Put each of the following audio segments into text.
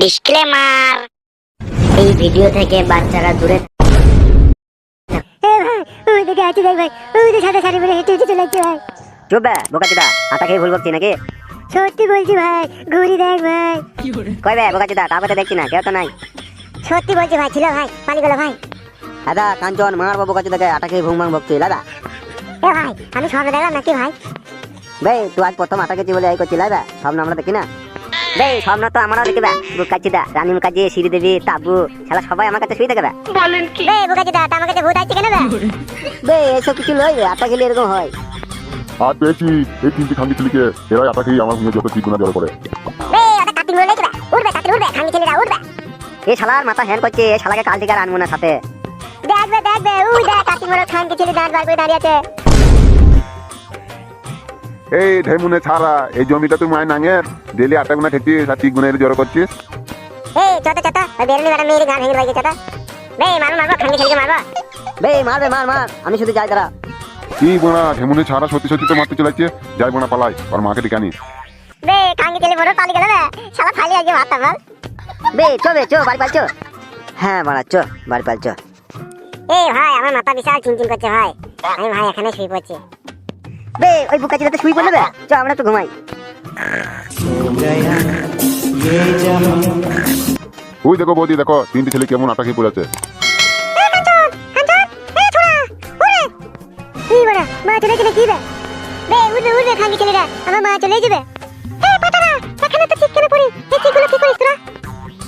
Disclaimer, এই video থেকে বাচ্চারা দূরে ওইদিকে আছে দেখ ভাই, ওইদিকে সাদা শাড়ি পরে হেঁটে হেঁটে চলে যাচ্ছে ভাই। চুপ বে বোকাচোদা, আটা খেয়ে ভুল বকছি নাকি? সত্যি বলছি ভাই, ঘুরি দেখ ভাই। কই বে বোকাচোদা, কাউকে তো দেখছি না, কেউ তো নাই। সত্যি বলছি ভাই, ছিল ভাই, পালিয়ে গেল ভাই। দাদা কাঞ্চন মারবো বোকাচোদাকে, আটা খেয়ে ভুং ভাং বকছি দাদা। এ ভাই, আমি স্বপ্ন দেখলাম নাকি ভাই? বে তুই আজ প্রথম আটা খেয়েছি বলে এই করছি দাদা, স্বপ্ন আমরা দেখি না। বে স্বপ্ন তো আমরাও দেখি বে, বোকাচোদা রানী মুখার্জি, শ্রীদেবী, তাবু, শালা সবাই আমার কাছে শুয়ে থাকে বে। বে বোকাচোদা, তা আমার কাছে ভূত আসছে কেন বে? বে এসব কিছু লয় বে, আটা খেলে এরকম হয়। আর পেয়েছি এই তিনটি খাঙ্গি ছেলেকে, এরাই আটা খেয়ে আমার যত চিকুনা জড়ো করে। বে ওটা কাটিং বলে লেগে উঠবে, কাটিং উঠবে, খাঙ্গি ছেলেরা উঠবে। এই শালার মাথা হ্যান করছে, এই শালাকে কাল থেকে আর আনবো না সাথে। দেখবে দেখবে, ওই দেখ কাটিং বলে খাঙ্গি ছেলে দাঁত বার করে দাঁড়িয়ে আছে। এই ঢেমুনে ছাড়া এই জমিটা তুই মায়ের নাঙের ডেলি আটা গুনা খেয়েছিস আর চিকুনের জড়ো করছিস। এই চটা চটা, ওই বেরনি বেটা মেয়ের গান ভেঙে লাগিয়ে চটা। বে মারবো মারবো, খাঙ্গি ছেলেকে মারবো। বে মারবে মার মার, আমি শুধু যাই দাঁড়া। কি বোনা ঢেমুনে ছাড়া সত্যি সত্যি তো মারতে চলেছে, যাই বোনা পালাই আর মাকে ডেকে আনিস। বে খাঙ্গি ছেলে বড় পালিয়ে গেল বে, শালা ফালি আগে মারতাম বল। বে চো বাড়ি পালছো। হ্যাঁ বাড়া চো বাড়ি পালছো। এই ভাই, আমার মাথা বিশাল চিনচিন করছে ভাই, আমি ভাই এখানে শুয়ে পড়ছি। বে ওই বোকাচোদাতে শুই পড়লে বে, চো আমরা একটু ঘুমাই। ওই দেখো বৌদি, দেখো তিনটি ছেলে কেমন আটা খেয়ে পড়েছে। মা চলে যাবে কি বে? বে উঠবে উঠবে খাঙ্গি ছেলেরা, আমার মা চলে যাবে। এই পাতারা, এখানে তো ঠিক কেন পড়ি, এই চিকুলো কি করিস তোরা?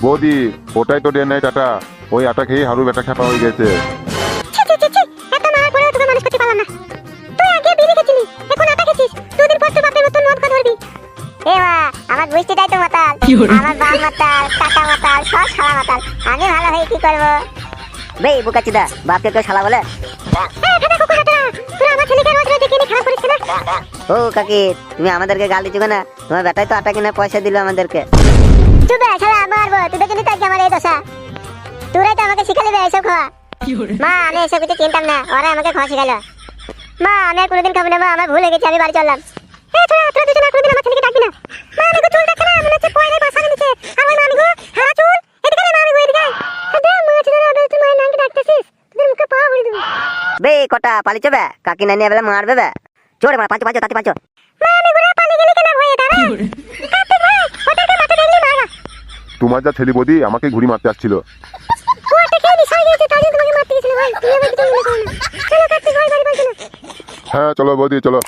বৌদি ওটাই তো ডে নাইট আটা, ওই আটা খেয়ে হারু বেটা খেপা হয়ে গেছে। ছি ছি ছি ছি, এত মার পরেও তোকে মানুষ করতে পারলাম না। তুই আগে বিড়ি খেছিলি, এখন আটা খেছিস, দুদিন পর তোর বাপের মতন মদ খা ধরবি। এ মা, আমার বুঝতেটাই তো মাতাল, আমার বাপ মাতাল, কাকা মাতাল, সব শালা মাতাল, আমি ভালো হয়ে কি করবো? বে বোকাচোদা, বাপকে কেউ শালা বলে? তোরা আমার ছেলেকে রোজ রোজ দেখে খারাপ করিস না। ও কাকি, তুমি আমাদেরকে গাল দিচ্ছ না? তোমার বেটাই তো আটা কিনে পয়সা দিল আমাদেরকে। চুপ বে শালা, মারবো তোদের জন্য, তাই আমার এই দশা। তোরাই তো আমাকে শিখালি বে এসব খাওয়া। মা আমি এসব কিছু চিনতাম না, ওরা আমাকে খাওয়া শিখালো। মা আমি আর কোনোদিন খাবো না মা, আমার ভুল হয়ে গেছে, আমি বাড়ি চললাম। তোরা দুজন আর কোনোদিন আমার ছেলেকে ডাকবি না। মা আমি চুল দেখছে না, মনে হচ্ছে পয়লায় বাসানো নিচে, আর ওই মামি গো হারা চুল, এদিকে রে মামি গো এদিকে। দেখ মা ছেলেরা আবার তুই মায়ের নামকে ডাকতেছিস, তোদের মুখে পাওয়া ভরে দেবো। বে কটা পালিছো বে, কাকি নানি এবেলা মারবে বে। চোরে মার, পাঁচো তাতে পাঁচো। মা আমি ঘুরে পালিয়ে গেলে কেন ভয়ে দাঁড়া? কার্তিক ভাই, ওদেরকে মাথা দেখলি মারা। তোমার যা ছেলে বৌদি আমাকে ঘুরি মারতে আসছিল। ওটা খেয়ে নিশাই গেছে, তাই জন্য তোমাকে মারতে গেছিল ভাই, তুমি আবার কিছু মনে করো না। চলো কার্তিক ভাই, বাড়ি চলো। হ্যাঁ চলো বৌদি চলো।